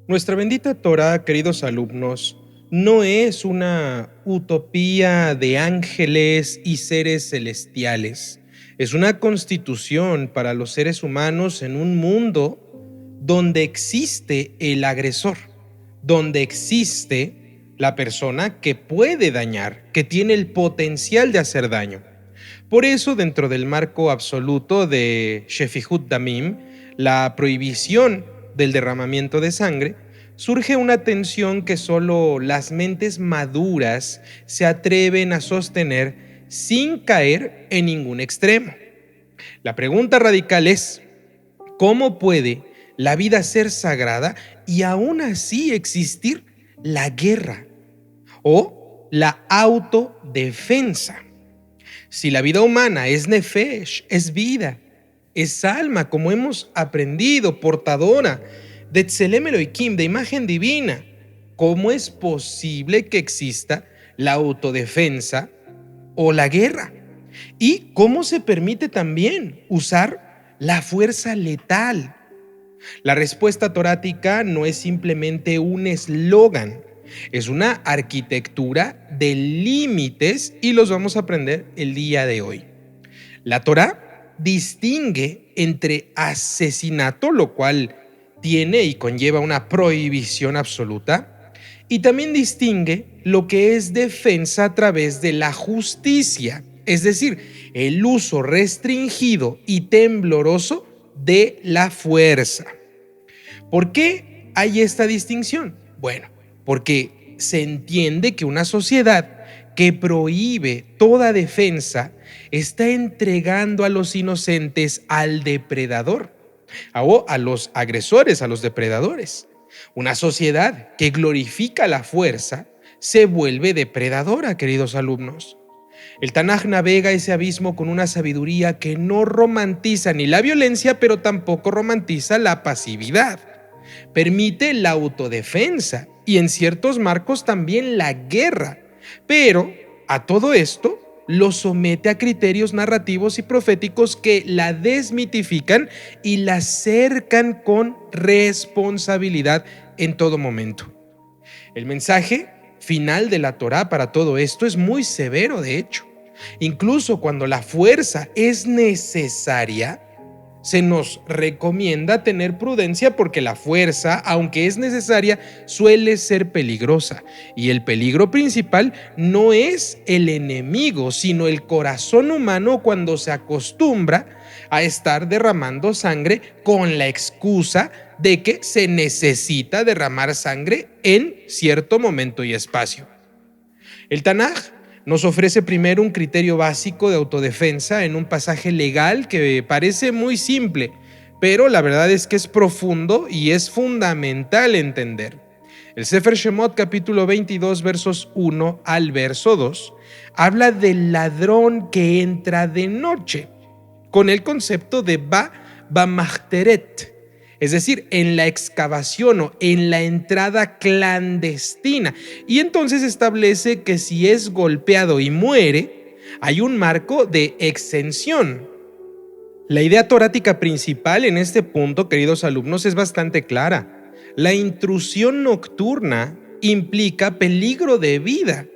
Nuestra bendita Torá, queridos alumnos, no es una utopía de ángeles y seres celestiales. Es una constitución para los seres humanos en un mundo donde existe el agresor, donde existe la persona que puede dañar, que tiene el potencial de hacer daño. Por eso, dentro del marco absoluto de Shefihut Damim, la prohibición del derramamiento de sangre, surge una tensión que solo las mentes maduras se atreven a sostener sin caer en ningún extremo. La pregunta radical es, ¿cómo puede la vida ser sagrada y aún así existir la guerra o la autodefensa? Si la vida humana es nefesh, es vida, es alma, como hemos aprendido, portadora de Tselem Elohim, de imagen divina, ¿cómo es posible que exista la autodefensa o la guerra? ¿Y cómo se permite también usar la fuerza letal? La respuesta torática no es simplemente un eslogan, es una arquitectura de límites y los vamos a aprender el día de hoy. La Torá distingue entre asesinato, lo cual tiene y conlleva una prohibición absoluta, y también distingue lo que es defensa a través de la justicia, es decir, el uso restringido y tembloroso de la fuerza. ¿Por qué hay esta distinción? Bueno, porque se entiende que una sociedad que prohíbe toda defensa está entregando a los inocentes al depredador o a los agresores, a los depredadores. Una sociedad que glorifica la fuerza se vuelve depredadora, queridos alumnos. El Tanaj navega ese abismo con una sabiduría que no romantiza ni la violencia, pero tampoco romantiza la pasividad. Permite la autodefensa y en ciertos marcos también la guerra, pero a todo esto lo somete a criterios narrativos y proféticos que la desmitifican y la cercan con responsabilidad en todo momento. El mensaje final de la Torá para todo esto es muy severo, de hecho. Incluso cuando la fuerza es necesaria, se nos recomienda tener prudencia porque la fuerza, aunque es necesaria, suele ser peligrosa. Y el peligro principal no es el enemigo, sino el corazón humano cuando se acostumbra a estar derramando sangre con la excusa de que se necesita derramar sangre en cierto momento y espacio. El Tanaj nos ofrece primero un criterio básico de autodefensa en un pasaje legal que parece muy simple, pero la verdad es que es profundo y es fundamental entender. El Sefer Shemot capítulo 22 versos 1 al verso 2 habla del ladrón que entra de noche con el concepto de bamachteret, es decir, en la excavación o en la entrada clandestina. Y entonces establece que si es golpeado y muere, hay un marco de exención. La idea torática principal en este punto, queridos alumnos, es bastante clara. La intrusión nocturna implica peligro de vida.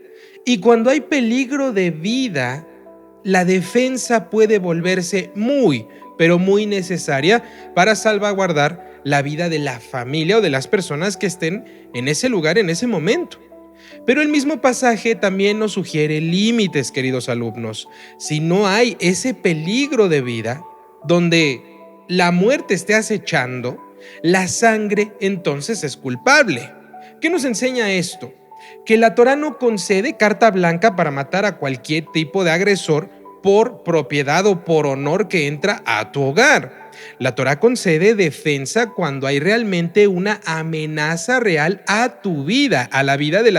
Y cuando hay peligro de vida, la defensa puede volverse muy, pero muy necesaria para salvaguardar la vida de la familia o de las personas que estén en ese lugar en ese momento. Pero el mismo pasaje también nos sugiere límites, queridos alumnos. Si no hay ese peligro de vida, donde la muerte esté acechando, la sangre entonces es culpable. ¿Qué nos enseña esto? Que la Torá no concede carta blanca para matar a cualquier tipo de agresor por propiedad o por honor que entra a tu hogar. La Torá concede defensa cuando hay realmente una amenaza real a tu vida, a la vida de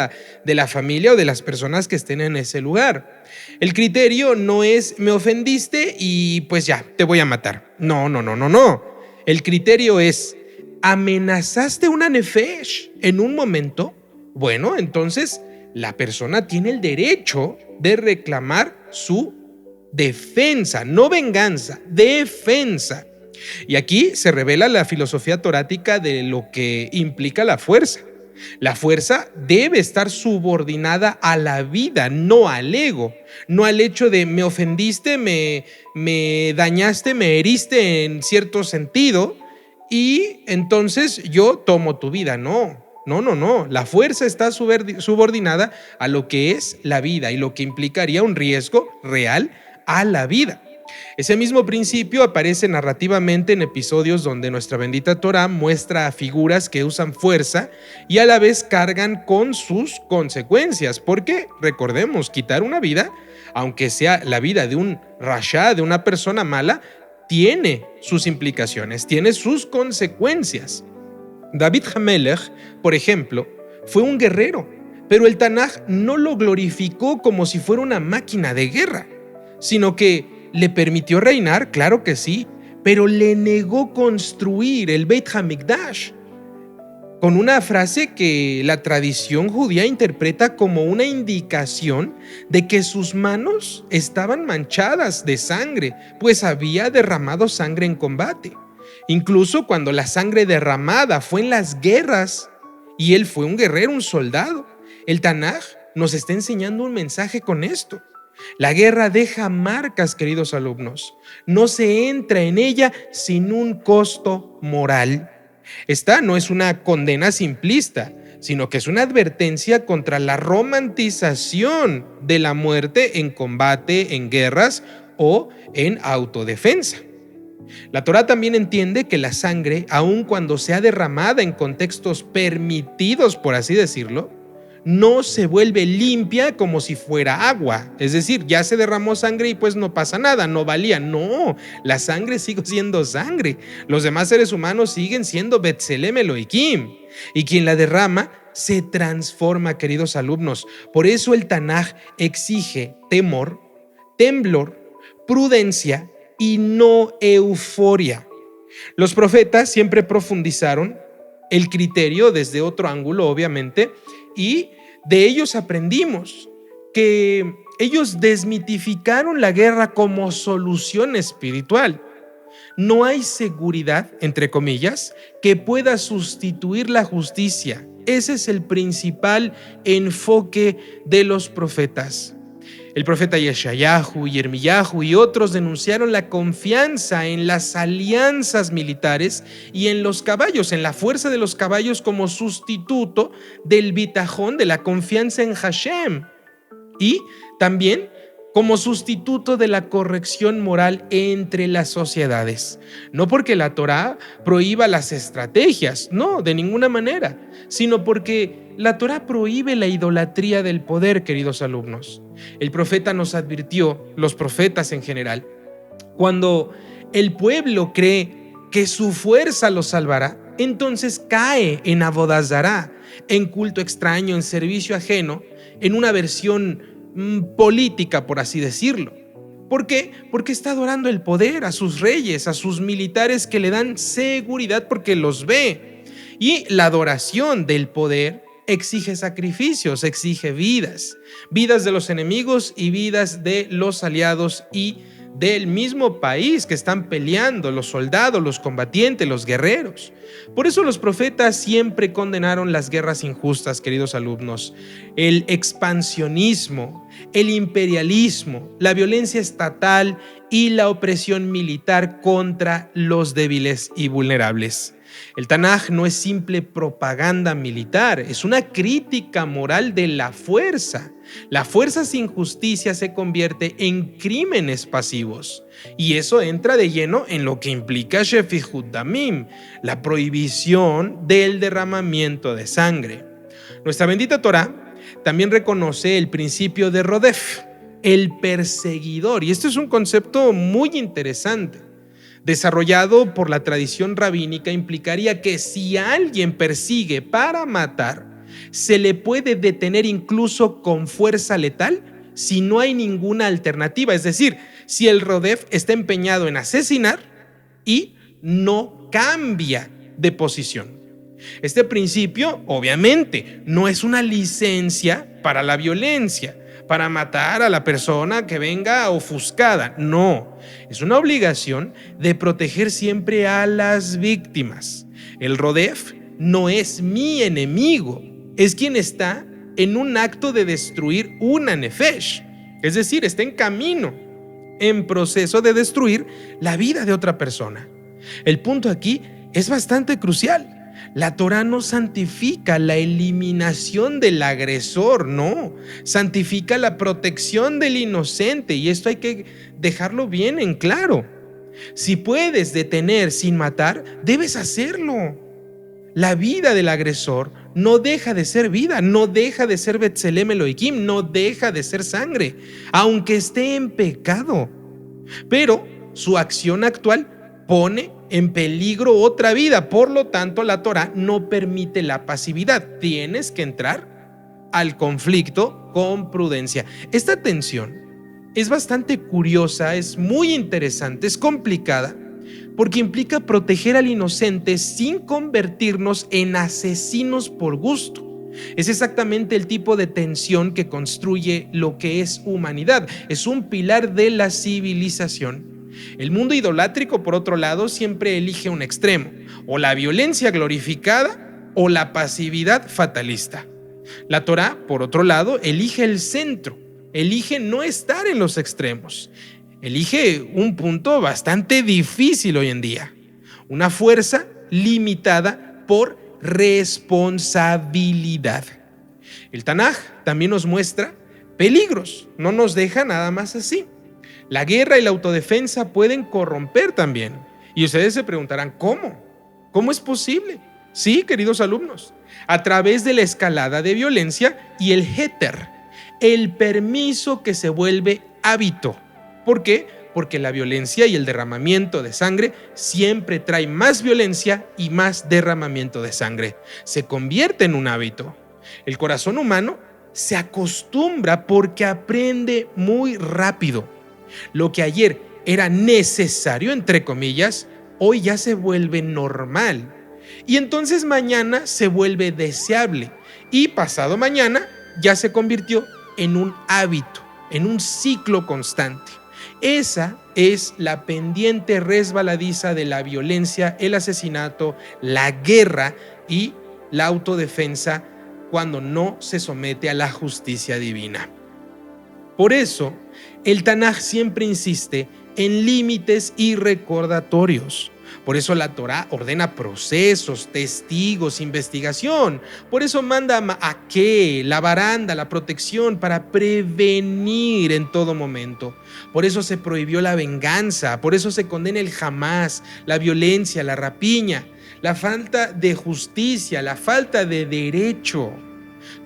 la familia o de las personas que estén en ese lugar. El criterio no es me ofendiste y pues ya, te voy a matar. No. El criterio es amenazaste una nefesh en un momento. Bueno, entonces la persona tiene el derecho de reclamar su defensa, no venganza, defensa. Y aquí se revela la filosofía torática de lo que implica la fuerza. La fuerza debe estar subordinada a la vida, no al ego, no al hecho de me ofendiste, me dañaste, me heriste en cierto sentido y entonces yo tomo tu vida. No, no, no, no. La fuerza está subordinada a lo que es la vida y lo que implicaría un riesgo real a la vida. Ese mismo principio aparece narrativamente en episodios donde nuestra bendita Torá muestra a figuras que usan fuerza y a la vez cargan con sus consecuencias, porque recordemos, quitar una vida, aunque sea la vida de un rasha, de una persona mala, tiene sus implicaciones, tiene sus consecuencias. David Hamelech, por ejemplo, fue un guerrero, pero el Tanaj no lo glorificó como si fuera una máquina de guerra, sino que le permitió reinar, claro que sí, pero le negó construir el Beit HaMikdash, con una frase que la tradición judía interpreta como una indicación de que sus manos estaban manchadas de sangre, pues había derramado sangre en combate. Incluso cuando la sangre derramada fue en las guerras y él fue un guerrero, un soldado. El Tanaj nos está enseñando un mensaje con esto. La guerra deja marcas, queridos alumnos. No se entra en ella sin un costo moral. Esta no es una condena simplista, sino que es una advertencia contra la romantización de la muerte en combate, en guerras o en autodefensa. La Torá también entiende que la sangre, aun cuando sea derramada en contextos permitidos, por así decirlo, no se vuelve limpia como si fuera agua. Es decir, ya se derramó sangre y pues no pasa nada, no valía. No, la sangre sigue siendo sangre. Los demás seres humanos siguen siendo Betselem Elohim. Y quien la derrama se transforma, queridos alumnos. Por eso el Tanaj exige temor, temblor, prudencia y no euforia. Los profetas siempre profundizaron el criterio desde otro ángulo, obviamente, y de ellos aprendimos que ellos desmitificaron la guerra como solución espiritual. No hay seguridad, entre comillas, que pueda sustituir la justicia. Ese es el principal enfoque de los profetas. El profeta Yeshayahu y Yirmiyahu y otros denunciaron la confianza en las alianzas militares y en los caballos, en la fuerza de los caballos como sustituto del bitajón, de la confianza en Hashem, y también como sustituto de la corrección moral entre las sociedades. No porque la Torá prohíba las estrategias, no, de ninguna manera, sino porque la Torá prohíbe la idolatría del poder, queridos alumnos. El profeta nos advirtió, los profetas en general, cuando el pueblo cree que su fuerza lo salvará, entonces cae en Abodazará, en culto extraño, en servicio ajeno, en una versión política, por así decirlo. ¿Por qué? Porque está adorando el poder, a sus reyes, a sus militares que le dan seguridad porque los ve. Y la adoración del poder exige sacrificios, exige vidas, vidas de los enemigos y vidas de los aliados y del mismo país que están peleando, los soldados, los combatientes, los guerreros. Por eso los profetas siempre condenaron las guerras injustas, queridos alumnos, el expansionismo, el imperialismo, la violencia estatal y la opresión militar contra los débiles y vulnerables. El Tanaj no es simple propaganda militar, es una crítica moral de la fuerza. La fuerza sin justicia se convierte en crímenes pasivos. Y eso entra de lleno en lo que implica Shefihut Damim, la prohibición del derramamiento de sangre. Nuestra bendita Torá también reconoce el principio de Rodef, el perseguidor. Y este es un concepto muy interesante. Desarrollado por la tradición rabínica, implicaría que si alguien persigue para matar, se le puede detener incluso con fuerza letal si no hay ninguna alternativa. Es decir, si el Rodef está empeñado en asesinar y no cambia de posición. Este principio, obviamente, no es una licencia para la violencia, para matar a la persona que venga ofuscada. No, es una obligación de proteger siempre a las víctimas. El Rodef no es mi enemigo, es quien está en un acto de destruir una nefesh, es decir, está en camino, en proceso de destruir la vida de otra persona. El punto aquí es bastante crucial. La Torá no santifica la eliminación del agresor, no, santifica la protección del inocente, y esto hay que dejarlo bien en claro. Si puedes detener sin matar, debes hacerlo. La vida del agresor no deja de ser vida, no deja de ser Betselem Elohim, no deja de ser sangre, aunque esté en pecado. Pero su acción actual pone en peligro otra vida. Por lo tanto, la Torá no permite la pasividad. Tienes que entrar al conflicto con prudencia. Esta tensión es bastante curiosa, es muy interesante, es complicada, porque implica proteger al inocente sin convertirnos en asesinos por gusto. Es exactamente el tipo de tensión que construye lo que es humanidad. Es un pilar de la civilización. El mundo idolátrico, por otro lado, siempre elige un extremo, o la violencia glorificada o la pasividad fatalista. La Torá, por otro lado, elige el centro, elige no estar en los extremos, elige un punto bastante difícil hoy en día, una fuerza limitada por responsabilidad. El Tanaj también nos muestra peligros, no nos deja nada más así. La guerra y la autodefensa pueden corromper también. Y ustedes se preguntarán, ¿cómo? ¿Cómo es posible? Sí, queridos alumnos, a través de la escalada de violencia y el heter, el permiso que se vuelve hábito. ¿Por qué? Porque la violencia y el derramamiento de sangre siempre trae más violencia y más derramamiento de sangre. Se convierte en un hábito. El corazón humano se acostumbra porque aprende muy rápido. Lo que ayer era necesario, entre comillas, hoy ya se vuelve normal. Y entonces mañana se vuelve deseable. Y pasado mañana ya se convirtió en un hábito, en un ciclo constante. Esa es la pendiente resbaladiza de la violencia, el asesinato, la guerra y la autodefensa cuando no se somete a la justicia divina. Por eso, el Tanaj siempre insiste en límites y recordatorios. Por eso la Torá ordena procesos, testigos, investigación. Por eso manda a qué, la baranda, la protección para prevenir en todo momento. Por eso se prohibió la venganza, por eso se condena el jamás, la violencia, la rapiña, la falta de justicia, la falta de derecho.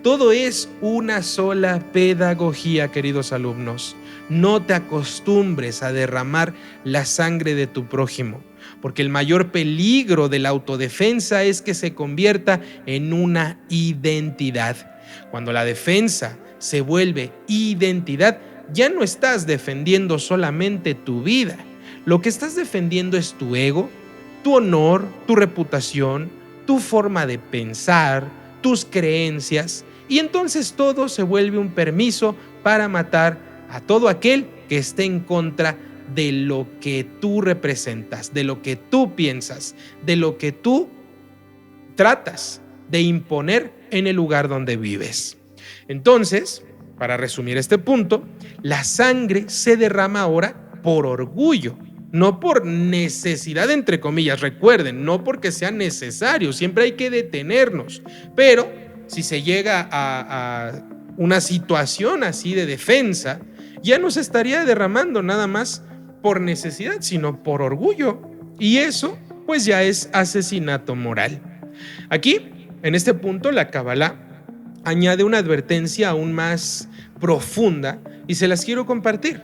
Todo es una sola pedagogía, queridos alumnos. No te acostumbres a derramar la sangre de tu prójimo, porque el mayor peligro de la autodefensa es que se convierta en una identidad. Cuando la defensa se vuelve identidad, ya no estás defendiendo solamente tu vida. Lo que estás defendiendo es tu ego, tu honor, tu reputación, tu forma de pensar, tus creencias, y entonces todo se vuelve un permiso para matar a todo aquel que esté en contra de lo que tú representas, de lo que tú piensas, de lo que tú tratas de imponer en el lugar donde vives. Entonces, para resumir este punto, la sangre se derrama ahora por orgullo, no por necesidad, entre comillas. Recuerden, no porque sea necesario, siempre hay que detenernos, pero si se llega a una situación así de defensa, ya no se estaría derramando nada más por necesidad, sino por orgullo, y eso pues ya es asesinato moral. Aquí, en este punto, la Kabbalah añade una advertencia aún más profunda y se las quiero compartir.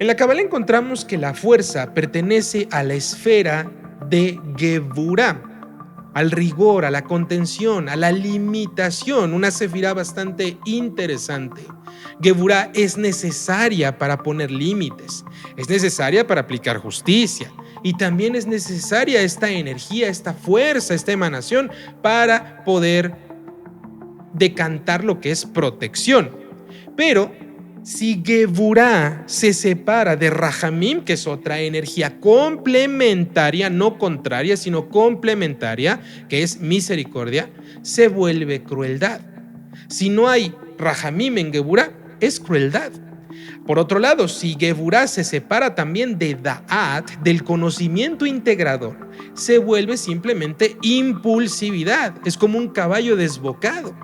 En la Kabbalah encontramos que la fuerza pertenece a la esfera de Geburah, al rigor, a la contención, a la limitación, una sefirá bastante interesante. Geburah es necesaria para poner límites, es necesaria para aplicar justicia, y también es necesaria esta energía, esta fuerza, esta emanación para poder decantar lo que es protección. Pero Si Geburá se separa de Rahamim, que es otra energía complementaria, no contraria, sino complementaria, que es misericordia, se vuelve crueldad. Si no hay Rahamim en Geburá, es crueldad. Por otro lado, si Geburá se separa también de Da'at, del conocimiento integrador, se vuelve simplemente impulsividad. Es como un caballo desbocado.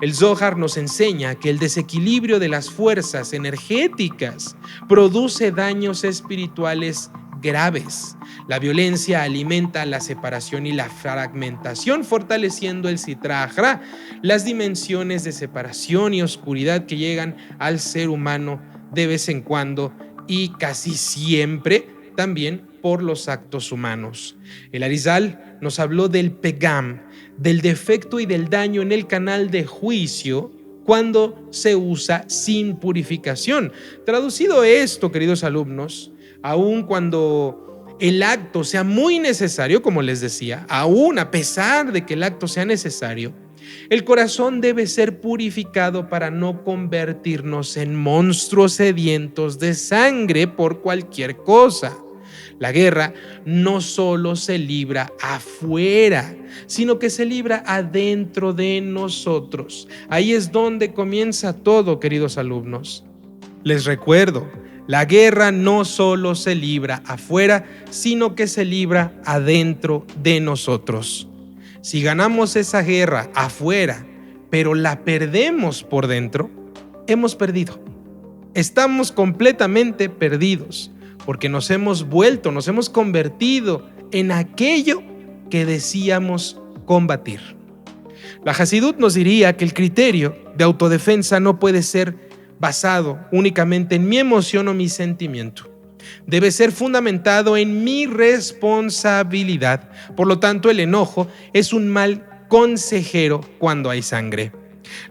El Zohar nos enseña que el desequilibrio de las fuerzas energéticas produce daños espirituales graves. La violencia alimenta la separación y la fragmentación, fortaleciendo el Sitra Achra, las dimensiones de separación y oscuridad que llegan al ser humano de vez en cuando y casi siempre también por los actos humanos. El Arizal nos habló del Pegam, del defecto y del daño en el canal de juicio cuando se usa sin purificación. Traducido esto, queridos alumnos, aun cuando el acto sea muy necesario, como les decía, aún a pesar de que el acto sea necesario, el corazón debe ser purificado para no convertirnos en monstruos sedientos de sangre por cualquier cosa. La guerra no solo se libra afuera, sino que se libra adentro de nosotros. Ahí es donde comienza todo, queridos alumnos. Les recuerdo, la guerra no solo se libra afuera, sino que se libra adentro de nosotros. Si ganamos esa guerra afuera, pero la perdemos por dentro, hemos perdido. Estamos completamente perdidos, porque nos hemos convertido en aquello que decíamos combatir. La Hasidut nos diría que el criterio de autodefensa no puede ser basado únicamente en mi emoción o mi sentimiento. Debe ser fundamentado en mi responsabilidad. Por lo tanto, el enojo es un mal consejero cuando hay sangre.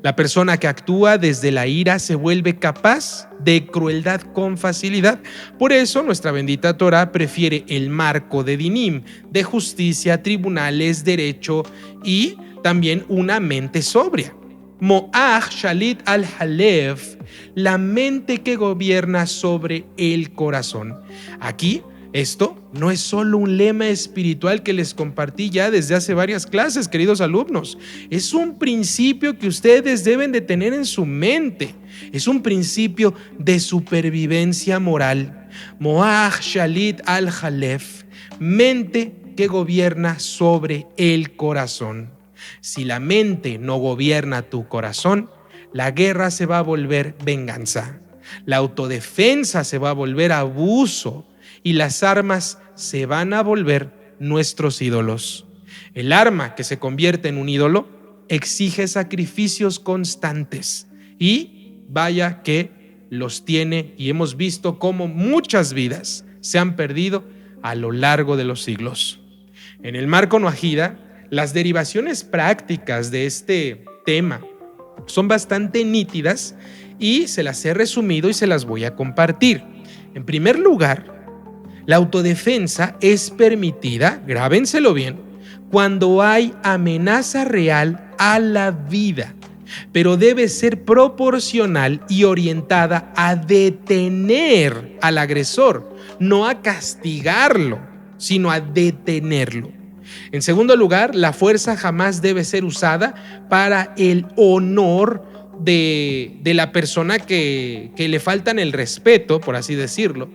La persona que actúa desde la ira se vuelve capaz de crueldad con facilidad. Por eso nuestra bendita Torá prefiere el marco de dinim, de justicia, tribunales, derecho y también una mente sobria. Mo'ach shalit al-halev, la mente que gobierna sobre el corazón. Aquí, esto no es solo un lema espiritual que les compartí ya desde hace varias clases, queridos alumnos. Es un principio que ustedes deben de tener en su mente. Es un principio de supervivencia moral. Mo'ach shalit al-halev, mente que gobierna sobre el corazón. Si la mente no gobierna tu corazón, la guerra se va a volver venganza, la autodefensa se va a volver abuso y las armas se van a volver nuestros ídolos. El arma que se convierte en un ídolo exige sacrificios constantes y vaya que los tiene, y hemos visto cómo muchas vidas se han perdido a lo largo de los siglos. En el marco Noahida, las derivaciones prácticas de este tema son bastante nítidas y se las he resumido y se las voy a compartir. En primer lugar, la autodefensa es permitida, grábenselo bien, cuando hay amenaza real a la vida, pero debe ser proporcional y orientada a detener al agresor, no a castigarlo, sino a detenerlo. En segundo lugar, la fuerza jamás debe ser usada para el honor de la persona que le faltan el respeto, por así decirlo.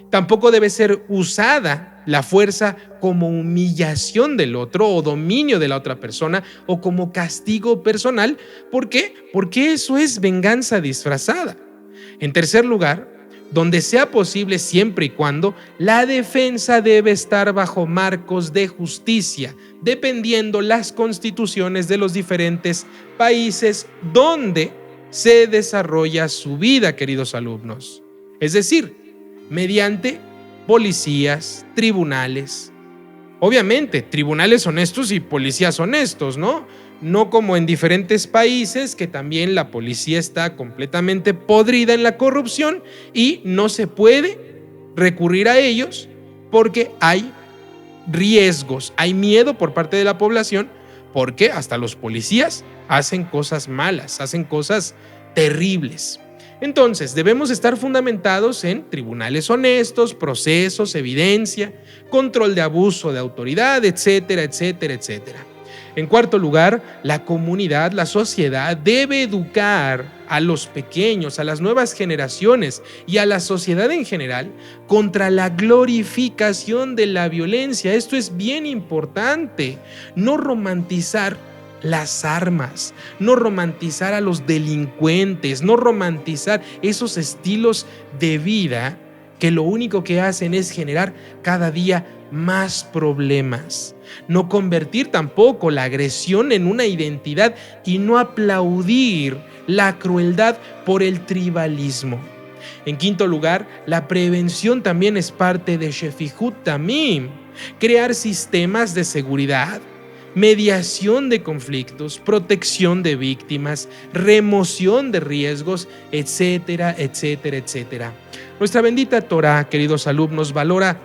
Tampoco debe ser usada la fuerza como humillación del otro o dominio de la otra persona o como castigo personal. ¿Por qué? Porque eso es venganza disfrazada. En tercer lugar, donde sea posible siempre y cuando la defensa debe estar bajo marcos de justicia, dependiendo las constituciones de los diferentes países donde se desarrolla su vida, queridos alumnos. Es decir, mediante policías, tribunales. Obviamente, tribunales honestos y policías honestos, ¿no? No como en diferentes países que también la policía está completamente podrida en la corrupción y no se puede recurrir a ellos porque hay riesgos, hay miedo por parte de la población porque hasta los policías hacen cosas malas, hacen cosas terribles. Entonces, debemos estar fundamentados en tribunales honestos, procesos, evidencia, control de abuso de autoridad, etcétera, etcétera, etcétera. En cuarto lugar, la comunidad, la sociedad debe educar a los pequeños, a las nuevas generaciones y a la sociedad en general contra la glorificación de la violencia. Esto es bien importante, no romantizar las armas, no romantizar a los delincuentes, no romantizar esos estilos de vida que lo único que hacen es generar cada día más problemas. No convertir tampoco la agresión en una identidad y no aplaudir la crueldad por el tribalismo. En quinto lugar, la prevención también es parte de Shefihut Damim. Crear sistemas de seguridad, mediación de conflictos, protección de víctimas, remoción de riesgos, etcétera, etcétera, etcétera. Nuestra bendita Torá, queridos alumnos, valora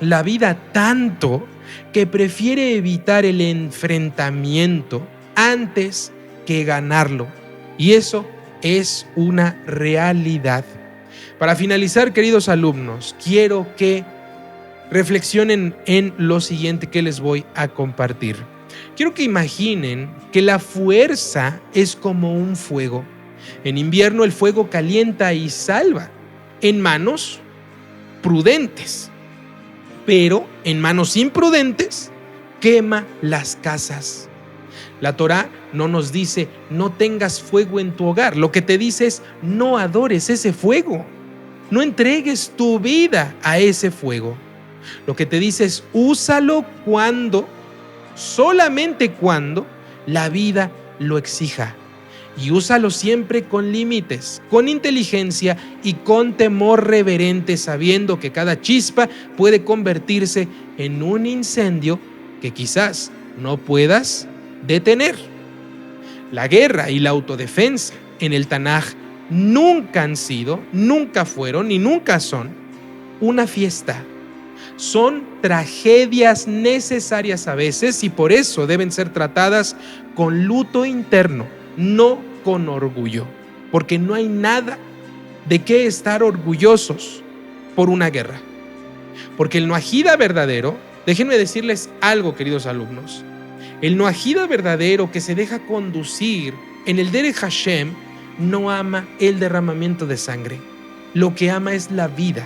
la vida tanto que prefiere evitar el enfrentamiento antes que ganarlo. Y eso es una realidad. Para finalizar, queridos alumnos, quiero que reflexionen en lo siguiente que les voy a compartir. Quiero que imaginen que la fuerza es como un fuego. En invierno el fuego calienta y salva en manos prudentes, pero en manos imprudentes quema las casas. La Torá no nos dice no tengas fuego en tu hogar, lo que te dice es no adores ese fuego, no entregues tu vida a ese fuego. Lo que te dice es úsalo solamente cuando la vida lo exija. Y úsalo siempre con límites, con inteligencia y con temor reverente, sabiendo que cada chispa puede convertirse en un incendio que quizás no puedas detener. La guerra y la autodefensa en el Tanaj nunca han sido, nunca fueron y nunca son una fiesta. Son tragedias necesarias a veces y por eso deben ser tratadas con luto interno, no con orgullo, porque no hay nada de qué estar orgullosos por una guerra. Porque el Noahida verdadero, déjenme decirles algo, queridos alumnos, el Noahida verdadero que se deja conducir en el Derech Hashem no ama el derramamiento de sangre, lo que ama es la vida.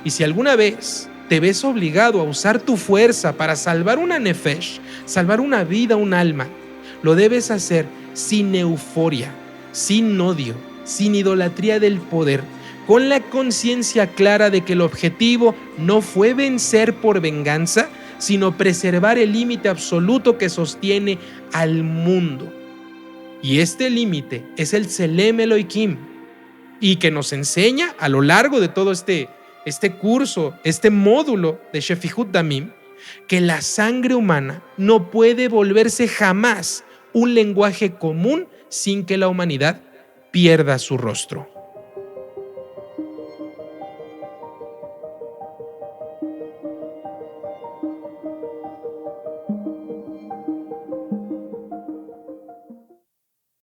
Y si alguna vez te ves obligado a usar tu fuerza para salvar una nefesh, salvar una vida, un alma, lo debes hacer sin euforia, sin odio, sin idolatría del poder, con la conciencia clara de que el objetivo no fue vencer por venganza, sino preservar el límite absoluto que sostiene al mundo. Y este límite es el Tselem Elohim, y que nos enseña a lo largo de todo este curso, este módulo de Shefihut Damim, que la sangre humana no puede volverse jamás un lenguaje común sin que la humanidad pierda su rostro.